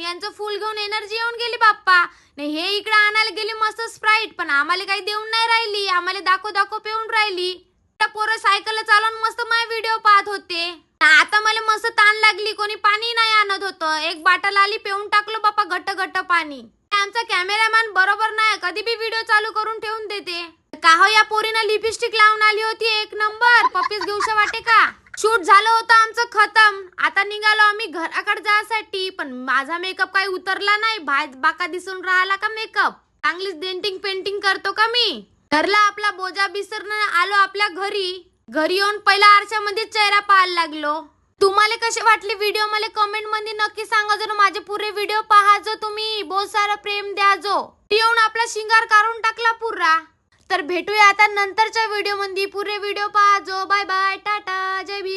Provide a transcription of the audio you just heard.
यांचं फुल घेऊन एनर्जी येऊन गेली बाप्पा. नाही हे इकडे आणायला गेली मस्त स्प्राईट, पण आम्हाला काही देऊन नाही राहिली. आम्हाला दाखव पिऊन राहिली. पोरं सायकल चालवून मस्त माझे व्हिडिओ पाहत होते. आता मला मस्त ताण लागली, कोणी पाणी नाही आणत होतं. एक बाटल आली, पिऊन टाकलो बाप्पा घट्ट पाणी. आमचा कॅमेरामॅन बरोबर नाही, कधी बी व्हिडिओ चालू करून ठेवून देते. का हो या पोरीनं लिपस्टिक लावून आली होती एक नंबर. पप्पीस घेऊशा वाटे का. शूट झालं होतं आमचं खतम. आता निघालो आम्ही घराकडे जायसाठी, पण माझा मेकअप काही उतरला नाही. बाका दिसून राहिला का मेकअप. चांगलीच डेंटिंग पेंटिंग करतो का मी. ठरला आपला बोजा विसरणं. आलो आपल्या घरी येऊन पहिला आरशामध्ये चेहरा पाहायला लागलो. तुम्हाला कसे वाटले व्हिडिओ मला कमेंट मध्ये नक्की सांगा. जर माझे पुरे व्हिडिओ पाहाजो तुम्ही, बहुत सारा प्रेम द्याजो. येऊन आपला शिंगार काढून टाकला पुरा. तर भेटूया आता नंतरच्या व्हिडिओ मध्ये. पुरे व्हिडिओ पाहाजो. बाय बाय, टाटा, जय भीम.